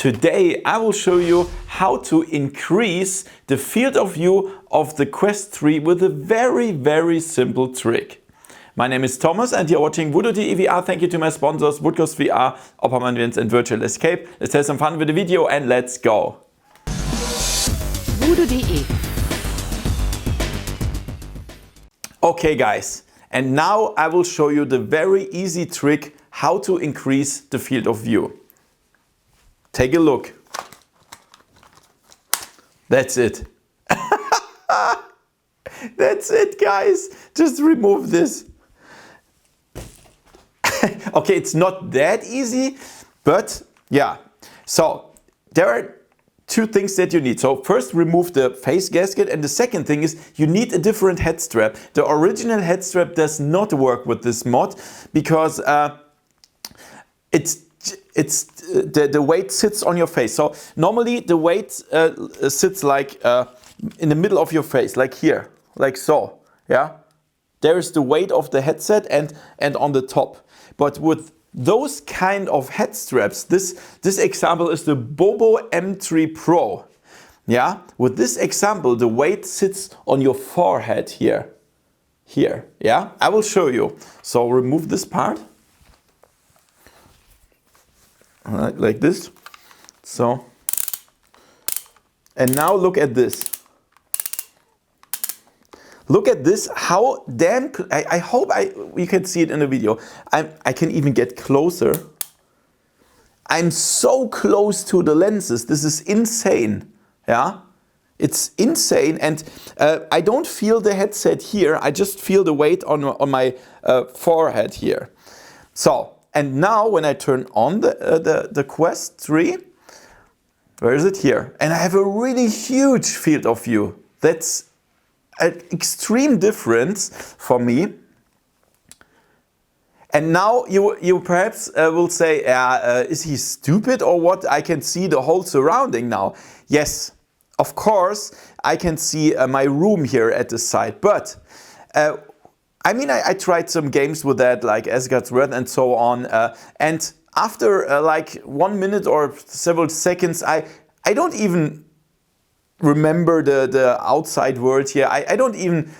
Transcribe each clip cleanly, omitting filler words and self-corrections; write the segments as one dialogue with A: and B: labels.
A: Today I will show you how to increase the field of view of the Quest 3 with a very simple trick. My name is Thomas and you're watching VoodooDE VR. Thank you to my sponsors Woodghost VR, Opperman and Virtual Escape. Let's have some fun with the video and let's go.
B: VoodooDE.
A: Okay guys, and now I will show you the very easy trick how to increase the field of view. Take a look. That's it. That's it, guys. Just remove this. Okay, it's not that easy, but yeah. So there are two things that you need. So first, remove the face gasket, and the second thing is you need a different head strap. The original head strap does not work with this mod because the weight sits on your face. So normally the weight sits like in the middle of your face, like here, like so. Yeah, there is the weight of the headset and on the top. But with those kind of head straps, this example is the Bobo M3 Pro. Yeah, with this example, the weight sits on your forehead here. Here, yeah, I will show you. So remove this part. Like this. So, and now look at this. Look at this, how damn, I hope you can see it in the video. I can even get closer. I'm so close to the lenses. This is insane. Yeah, it's insane. And I don't feel the headset here. I just feel the weight on my forehead here. So, and now when I turn on the Quest 3, where is it here? And I have a really huge field of view. That's an extreme difference for me. And now you perhaps will say, is he stupid or what? I can see the whole surrounding now. Yes, of course, I can see my room here at the side. But I mean, I tried some games with that, like Asgard's Wrath and so on. And after like 1 minute or several seconds, I don't even remember the outside world here. I don't even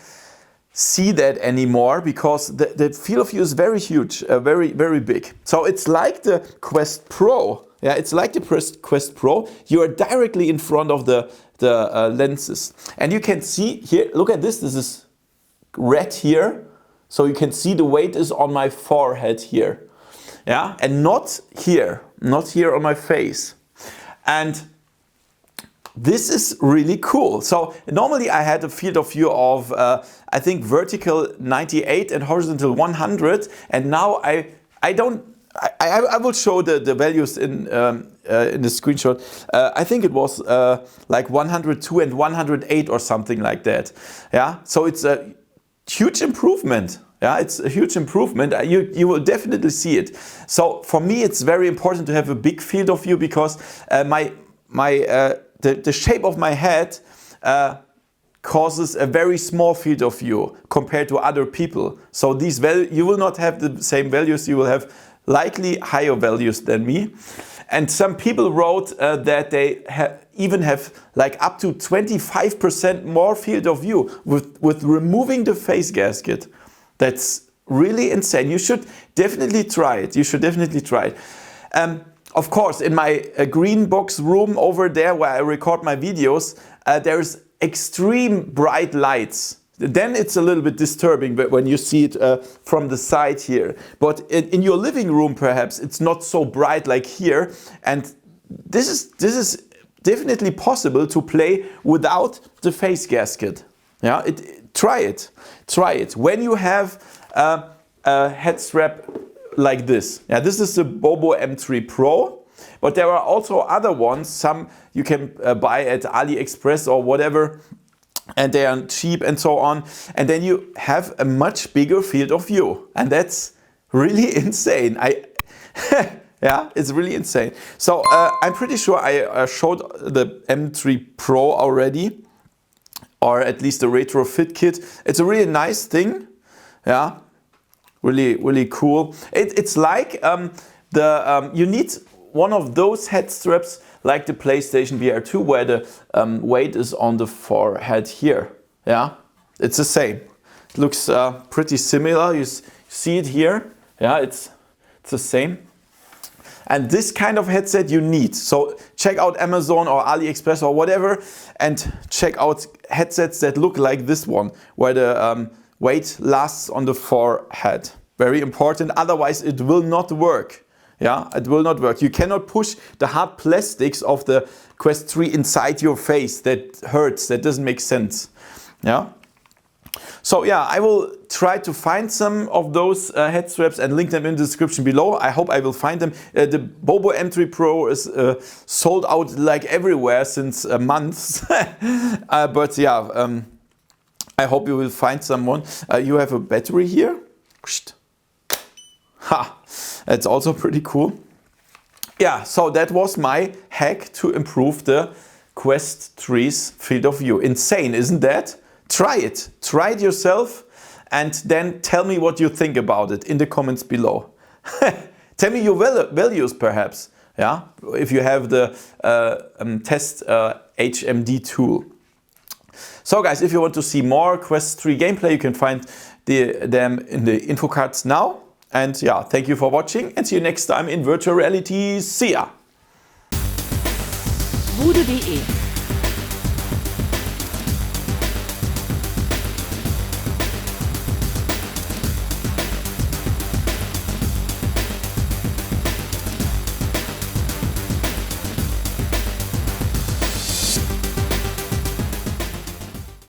A: see that anymore because the field of view is very huge, very big. So it's like the Quest Pro. Yeah, it's like the Quest Pro. You are directly in front of the lenses. And you can see here, look at this. This is red here. So you can see the weight is on my forehead here. Yeah, and not here on my face. And this is really cool. So normally I had a field of view of, I think vertical 98 and horizontal 100. And now I will show the values in the screenshot. I think it was like 102 and 108 or something like that. Yeah, so it's a huge improvement. Yeah, it's a huge improvement. You will definitely see it. So for me, it's very important to have a big field of view because the shape of my head causes a very small field of view compared to other people. So these you will not have the same values. You will have likely higher values than me. And some people wrote that they even have like up to 25% more field of view with removing the face gasket. That's really insane. You should definitely try it. You should definitely try it. Of course, in my green box room over there where I record my videos, there's extreme bright lights. Then it's a little bit disturbing when you see it from the side here. But in your living room, perhaps it's not so bright like here. And this is definitely possible to play without the face gasket. Yeah, try it. Try it. When you have a head strap like this. Yeah, this is the Bobo M3 Pro. But there are also other ones. Some you can buy at AliExpress or whatever. And they are cheap and so on. And then you have a much bigger field of view. And that's really insane. Yeah, it's really insane. So I'm pretty sure I showed the M3 Pro already. Or at least the retrofit kit. It's a really nice thing. Yeah, really cool. It's like you need one of those head straps like the PlayStation VR 2 where the weight is on the forehead here. Yeah, it's the same. It looks pretty similar. You see it here. Yeah, it's the same. And this kind of headset you need. So check out Amazon or AliExpress or whatever and check out headsets that look like this one, where the weight lasts on the forehead. Very important, otherwise it will not work. Yeah, it will not work. You cannot push the hard plastics of the Quest 3 inside your face. That hurts, that doesn't make sense. Yeah. So yeah, I will try to find some of those head straps and link them in the description below. I hope I will find them. The Bobo M3 Pro is sold out like everywhere since months. But yeah, I hope you will find someone. You have a battery here. Ha! That's also pretty cool. Yeah, so that was my hack to improve the Quest 3's field of view. Insane, isn't that? Try it. Try it yourself and then tell me what you think about it in the comments below. Tell me your values perhaps. Yeah, if you have the test HMD tool. So guys, if you want to see more Quest 3 gameplay, you can find them in the info cards now. And yeah, thank you for watching and see you next time in virtual reality. See ya!
B: VoodooDE